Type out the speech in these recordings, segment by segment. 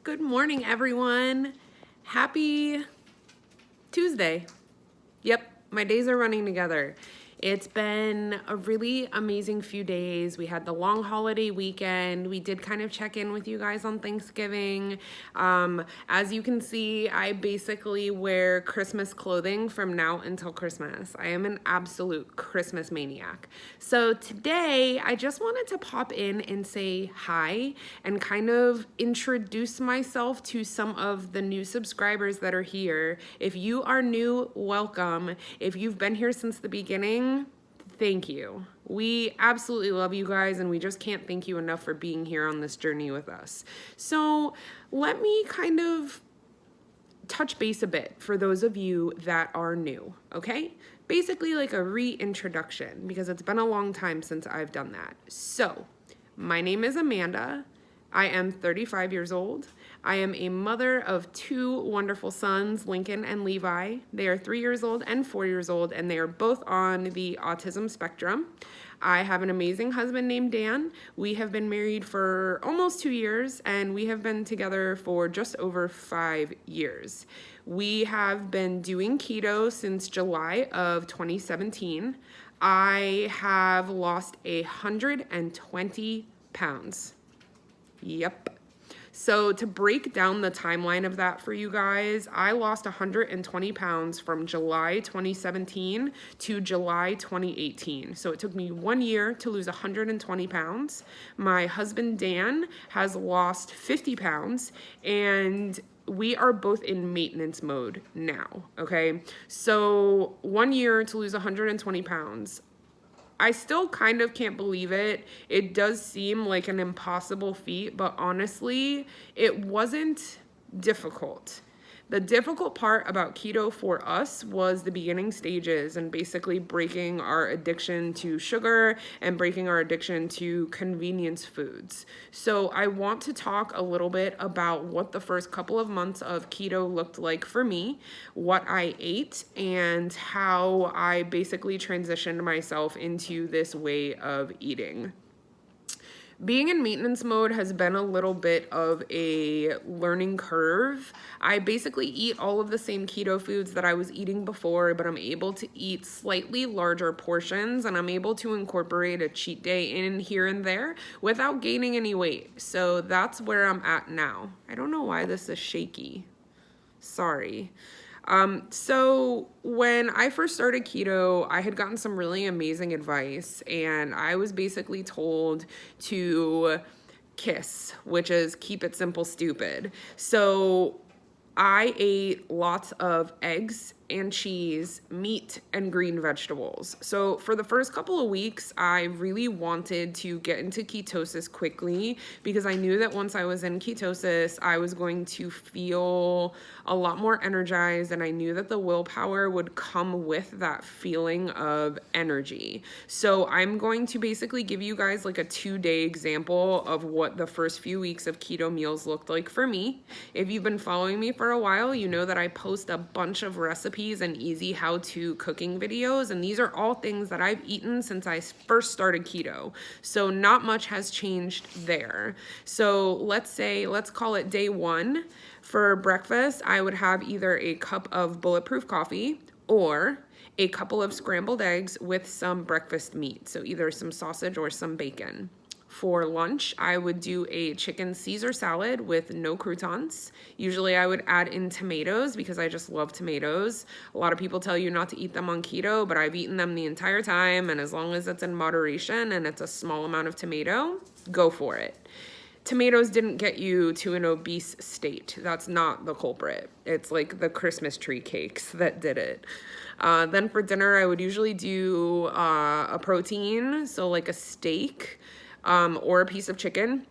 Good morning, everyone. Happy Tuesday. Yep, my days are running together. It's been a really amazing few days. We had the long holiday weekend. We did kind of check in with you guys on Thanksgiving. As you can see, I basically wear Christmas clothing from now until Christmas. I am an absolute Christmas maniac. So today, I just wanted to pop in and say hi and kind of introduce myself to some of the new subscribers that are here. If you are new, welcome. If you've been here since the beginning, thank you. We absolutely love you guys, and we just can't thank you enough for being here on this journey with us. So let me kind of touch base a bit for those of you that are new, okay? Basically like a reintroduction, because it's been a long time since I've done that. So my name is Amanda. I am 35 years old. I am a mother of two wonderful sons, Lincoln and Levi. They are 3 years old and 4 years old, and they are both on the autism spectrum. I have an amazing husband named Dan. We have been married for almost 2 years, and we have been together for just over 5 years. We have been doing keto since July of 2017. I have lost 120 pounds. Yep. So to break down the timeline of that for you guys, I lost 120 pounds from July 2017 to July 2018. So it took me 1 year to lose 120 pounds. My husband, Dan, has lost 50 pounds, and we are both in maintenance mode now, okay? So 1 year to lose 120 pounds. I still kind of can't believe it. It does seem like an impossible feat, but honestly, it wasn't difficult. The difficult part about keto for us was the beginning stages and basically breaking our addiction to sugar and breaking our addiction to convenience foods. So I want to talk a little bit about what the first couple of months of keto looked like for me, what I ate, and how I basically transitioned myself into this way of eating. Being in maintenance mode has been a little bit of a learning curve. I basically eat all of the same keto foods that I was eating before, but I'm able to eat slightly larger portions, and I'm able to incorporate a cheat day in here and there without gaining any weight. So that's where I'm at now. I don't know why this is shaky. Sorry. So when I first started keto, I had gotten some really amazing advice, and I was basically told to KISS, which is keep it simple, stupid. So I ate lots of eggs and cheese, meat, and green vegetables. So for the first couple of weeks, I really wanted to get into ketosis quickly because I knew that once I was in ketosis, I was going to feel a lot more energized, and I knew that the willpower would come with that feeling of energy. So I'm going to basically give you guys like a 2-day example of what the first few weeks of keto meals looked like for me. If you've been following me for a while, you know that I post a bunch of recipes and easy how-to cooking videos, and these are all things that I've eaten since I first started keto. So not much has changed there. So let's call it day 1. For breakfast, I would have either a cup of bulletproof coffee or a couple of scrambled eggs with some breakfast meat, so either some sausage or some bacon. For lunch, I would do a chicken Caesar salad with no croutons. Usually I would add in tomatoes because I just love tomatoes. A lot of people tell you not to eat them on keto, but I've eaten them the entire time, and as long as it's in moderation and it's a small amount of tomato, go for it. Tomatoes didn't get you to an obese state. That's not the culprit. It's like the Christmas tree cakes that did it. Then for dinner, I would usually do a protein, so like a steak, or a piece of chicken,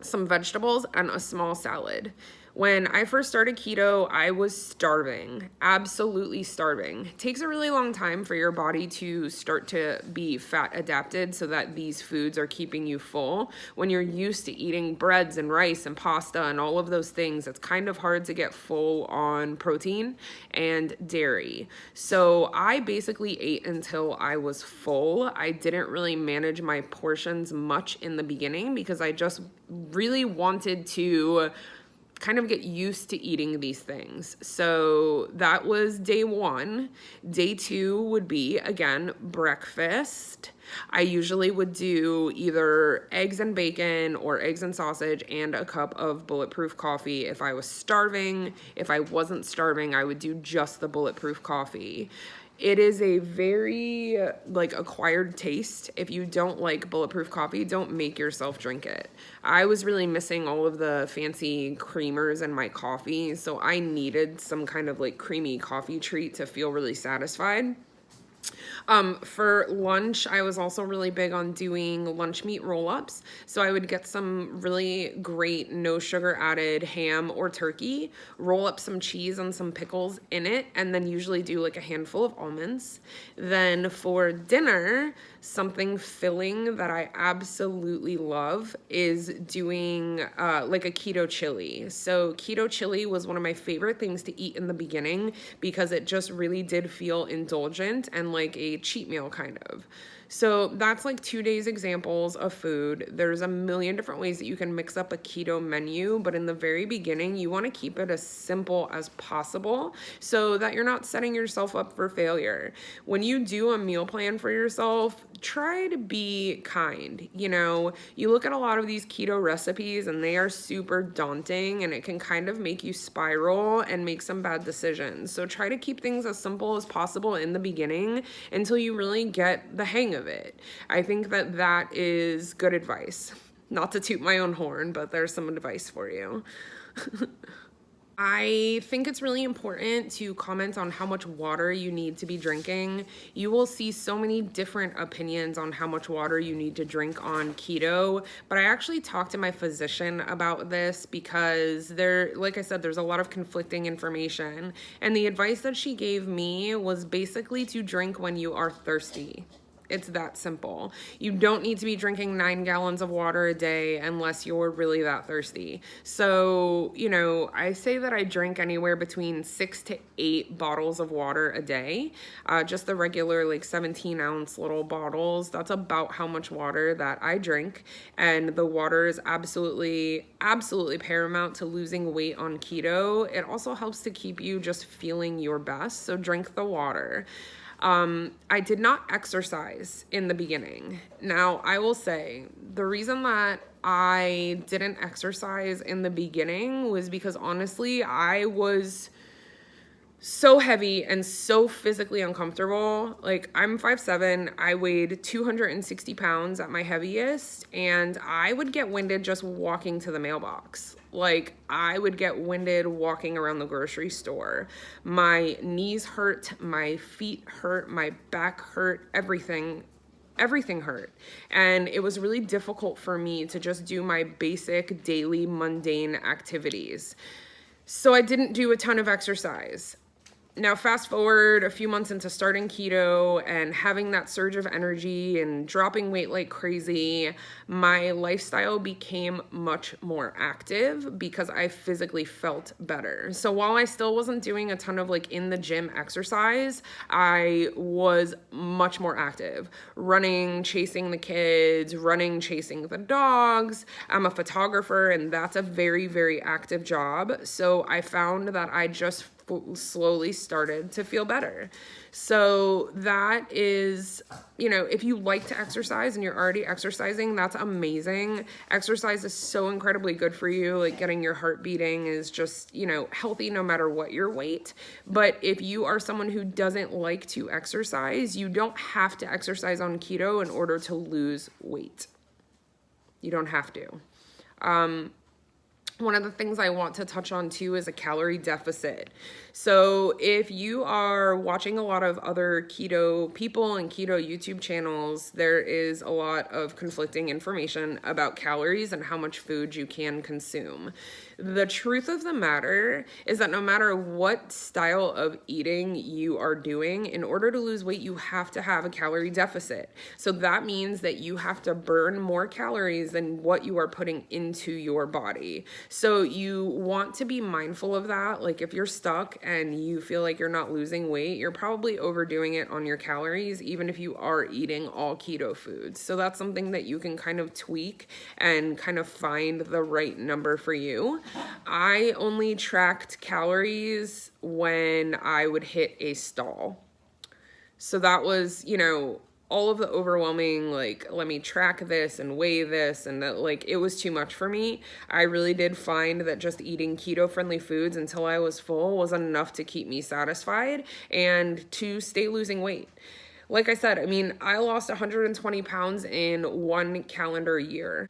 some vegetables, and a small salad. When I first started keto, I was starving, absolutely starving. It takes a really long time for your body to start to be fat adapted so that these foods are keeping you full. When you're used to eating breads and rice and pasta and all of those things, it's kind of hard to get full on protein and dairy. So I basically ate until I was full. I didn't really manage my portions much in the beginning because I just really wanted to kind of get used to eating these things. So that was day 1. Day 2 would be, again, breakfast. I usually would do either eggs and bacon or eggs and sausage and a cup of bulletproof coffee if I was starving. If I wasn't starving, I would do just the bulletproof coffee. It is a very acquired taste. If you don't like bulletproof coffee, don't make yourself drink it. I was really missing all of the fancy creamers in my coffee, so I needed some kind of creamy coffee treat to feel really satisfied. For lunch, I was also really big on doing lunch meat roll-ups. So I would get some really great no sugar added ham or turkey, roll up some cheese and some pickles in it, and then usually do a handful of almonds. Then for dinner, something filling that I absolutely love is doing a keto chili. So keto chili was one of my favorite things to eat in the beginning because it just really did feel indulgent and like a cheat meal kind of. So that's 2 days examples of food. There's a million different ways that you can mix up a keto menu, but in the very beginning, you want to keep it as simple as possible so that you're not setting yourself up for failure. When you do a meal plan for yourself, try to be kind. You look at a lot of these keto recipes and they are super daunting and it can kind of make you spiral and make some bad decisions. So try to keep things as simple as possible in the beginning until you really get the hang of it. I think that is good advice. Not to toot my own horn, but there's some advice for you. I think it's really important to comment on how much water you need to be drinking. You will see so many different opinions on how much water you need to drink on keto, but I actually talked to my physician about this because like I said, there's a lot of conflicting information, and the advice that she gave me was basically to drink when you are thirsty. It's that simple. You don't need to be drinking 9 gallons of water a day unless you're really that thirsty. So, I say that I drink anywhere between 6 to 8 bottles of water a day. Just the regular 17-ounce little bottles. That's about how much water that I drink. And the water is absolutely, absolutely paramount to losing weight on keto. It also helps to keep you just feeling your best. So drink the water. I did not exercise in the beginning. Now, I will say the reason that I didn't exercise in the beginning was because honestly, I was so heavy and so physically uncomfortable. I'm 5'7", I weighed 260 pounds at my heaviest, and I would get winded just walking to the mailbox. I would get winded walking around the grocery store. My knees hurt, my feet hurt, my back hurt, everything hurt. And it was really difficult for me to just do my basic daily mundane activities. So I didn't do a ton of exercise. Now, fast forward a few months into starting keto and having that surge of energy and dropping weight like crazy, my lifestyle became much more active because I physically felt better. So while I still wasn't doing a ton of in the gym exercise, I was much more active. Running, chasing the kids, running, chasing the dogs. I'm a photographer and that's a very, very active job. So I found that I just slowly started to feel better. So that is, if you like to exercise and you're already exercising, that's amazing. Exercise is so incredibly good for you. Getting your heart beating is just, healthy no matter what your weight. But if you are someone who doesn't like to exercise, you don't have to exercise on keto in order to lose weight. You don't have to. One of the things I want to touch on too is a calorie deficit. So if you are watching a lot of other keto people and keto YouTube channels, there is a lot of conflicting information about calories and how much food you can consume. The truth of the matter is that no matter what style of eating you are doing, in order to lose weight, you have to have a calorie deficit. So that means that you have to burn more calories than what you are putting into your body. So you want to be mindful of that. If you're stuck and you feel like you're not losing weight, you're probably overdoing it on your calories, even if you are eating all keto foods. So that's something that you can kind of tweak and kind of find the right number for you. I only tracked calories when I would hit a stall. So that was, all of the overwhelming, like, let me track this and weigh this, and that, like, it was too much for me. I really did find that just eating keto-friendly foods until I was full was enough to keep me satisfied and to stay losing weight. Like I said, I lost 120 pounds in 1 calendar year.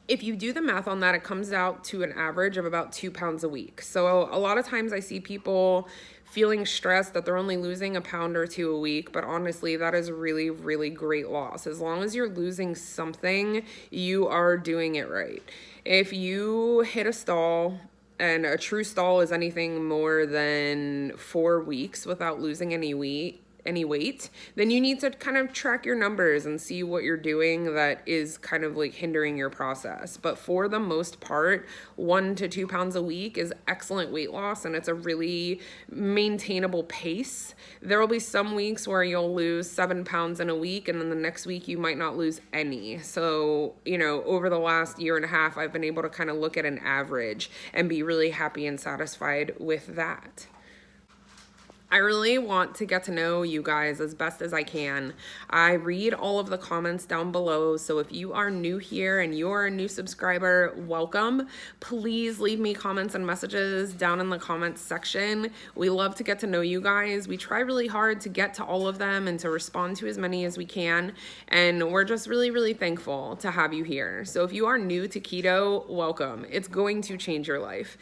If you do the math on that, it comes out to an average of about 2 pounds a week. So a lot of times I see people feeling stressed that they're only losing a pound or 2 a week, but honestly, that is really, really great loss. As long as you're losing something, you are doing it right. If you hit a stall, and a true stall is anything more than 4 weeks without losing any weight, then you need to kind of track your numbers and see what you're doing that is kind of like hindering your process. But for the most part, 1 to 2 pounds a week is excellent weight loss, and it's a really maintainable pace. There will be some weeks where you'll lose 7 pounds in a week, and then the next week you might not lose any. So, over the last year and a half, I've been able to kind of look at an average and be really happy and satisfied with that. I really want to get to know you guys as best as I can. I read all of the comments down below, so if you are new here and you're a new subscriber, welcome. Please leave me comments and messages down in the comments section. We love to get to know you guys. We try really hard to get to all of them and to respond to as many as we can, and we're just really, really thankful to have you here. So if you are new to keto, welcome. It's going to change your life.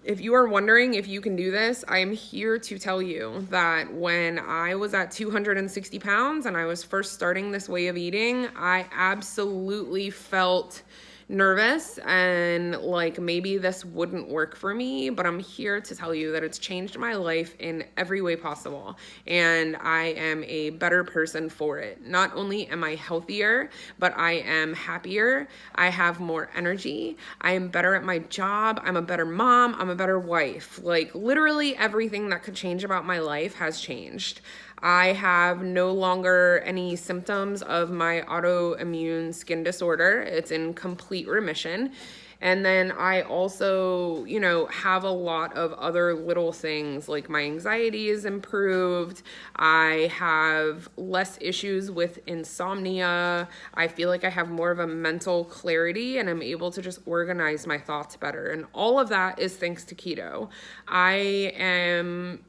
If you are wondering if you can do this, I am here to tell you that when I was at 260 pounds and I was first starting this way of eating, I absolutely felt nervous and like maybe this wouldn't work for me, but I'm here to tell you that it's changed my life in every way possible, and I am a better person for it. Not only am I healthier, but I am happier, I have more energy, I am better at my job, I'm a better mom, I'm a better wife. Like literally everything that could change about my life has changed. I have no longer any symptoms of my autoimmune skin disorder. It's in complete remission. And then I also, have a lot of other little things, like my anxiety is improved. I have less issues with insomnia. I feel like I have more of a mental clarity and I'm able to just organize my thoughts better. And all of that is thanks to keto. I am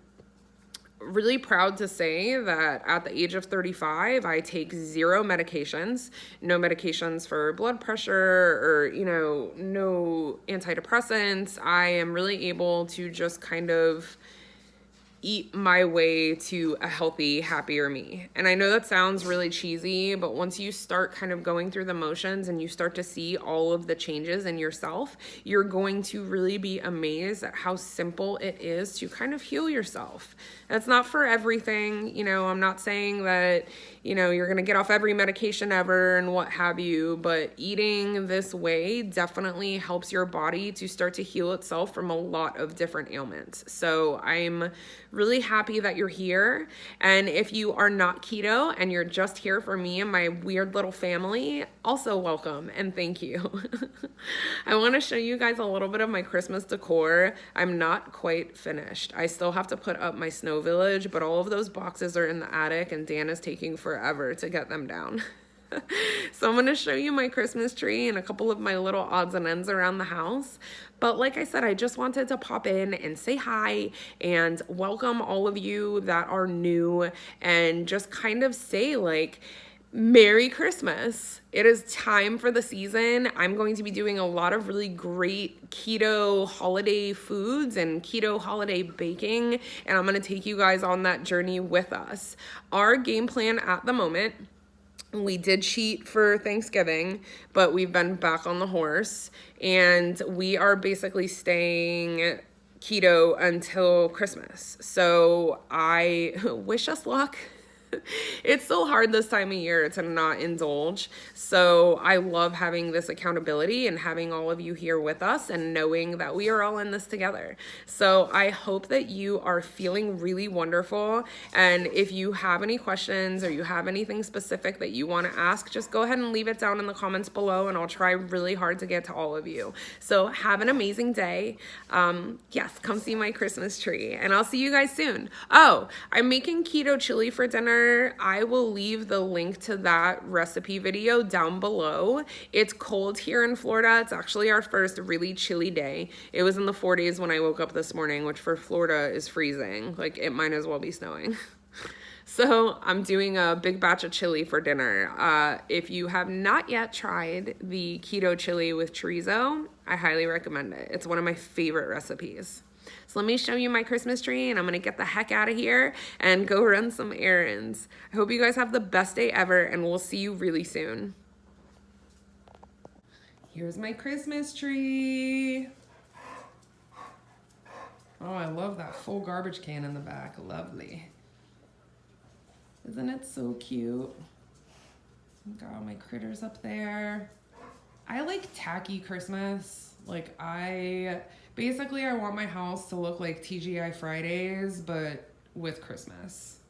really proud to say that at the age of 35, I take 0 medications, no medications for blood pressure or, no antidepressants. I am really able to just kind of eat my way to a healthy, happier me. And I know that sounds really cheesy, but once you start kind of going through the motions and you start to see all of the changes in yourself, you're going to really be amazed at how simple it is to kind of heal yourself. That's not for everything. I'm not saying that, you're going to get off every medication ever and what have you, but eating this way definitely helps your body to start to heal itself from a lot of different ailments. So I'm really happy that you're here. And if you are not keto and you're just here for me and my weird little family, also welcome and thank you. I want to show you guys a little bit of my Christmas decor. I'm not quite finished. I still have to put up my snow village, but all of those boxes are in the attic and Dan is taking forever to get them down. So I'm going to show you my Christmas tree and a couple of my little odds and ends around the house. But like I said, I just wanted to pop in and say hi and welcome all of you that are new and just kind of say like, Merry Christmas. It is time for the season. I'm going to be doing a lot of really great keto holiday foods and keto holiday baking, and I'm going to take you guys on that journey with us. Our game plan at the moment, we did cheat for Thanksgiving, but we've been back on the horse, and we are basically staying keto until Christmas. So I wish us luck. It's so hard this time of year to not indulge. So I love having this accountability and having all of you here with us and knowing that we are all in this together. So I hope that you are feeling really wonderful. And if you have any questions or you have anything specific that you want to ask, just go ahead and leave it down in the comments below and I'll try really hard to get to all of you. So have an amazing day. Yes, come see my Christmas tree and I'll see you guys soon. Oh, I'm making keto chili for dinner. I will leave the link to that recipe video down below. It's cold here in Florida. It's actually our first really chilly day. It was in the 40s when I woke up this morning, which for Florida is freezing. Like it might as well be snowing. So I'm doing a big batch of chili for dinner. If you have not yet tried the keto chili with chorizo, I highly recommend it. It's one of my favorite recipes. So let me show you my Christmas tree and I'm gonna get the heck out of here and go run some errands. I hope you guys have the best day ever and we'll see you really soon. Here's my Christmas tree. Oh, I love that full garbage can in the back, lovely. Isn't it so cute? Got all my critters up there. I like tacky Christmas. Like basically I want my house to look like TGI Fridays, but with Christmas.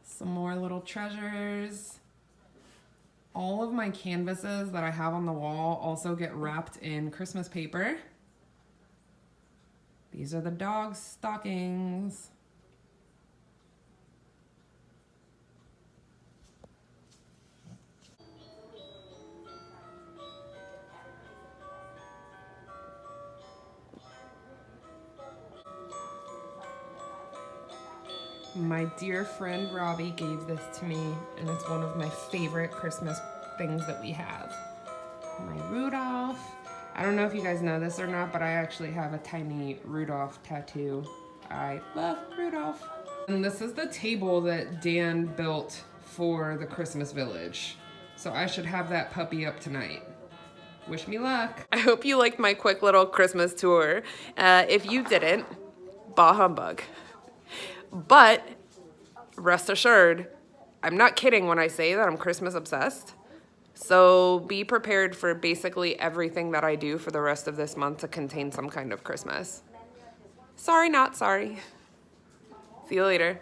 Some more little treasures. All of my canvases that I have on the wall also get wrapped in Christmas paper. These are the dog's stockings. My dear friend Robbie gave this to me, and it's one of my favorite Christmas things that we have. My Rudolph. I don't know if you guys know this or not, but I actually have a tiny Rudolph tattoo. I love Rudolph. And this is the table that Dan built for the Christmas village. So I should have that puppy up tonight. Wish me luck. I hope you liked my quick little Christmas tour. If you didn't, bah humbug. But rest assured, I'm not kidding when I say that I'm Christmas obsessed. So be prepared for basically everything that I do for the rest of this month to contain some kind of Christmas. Sorry, not sorry. See you later.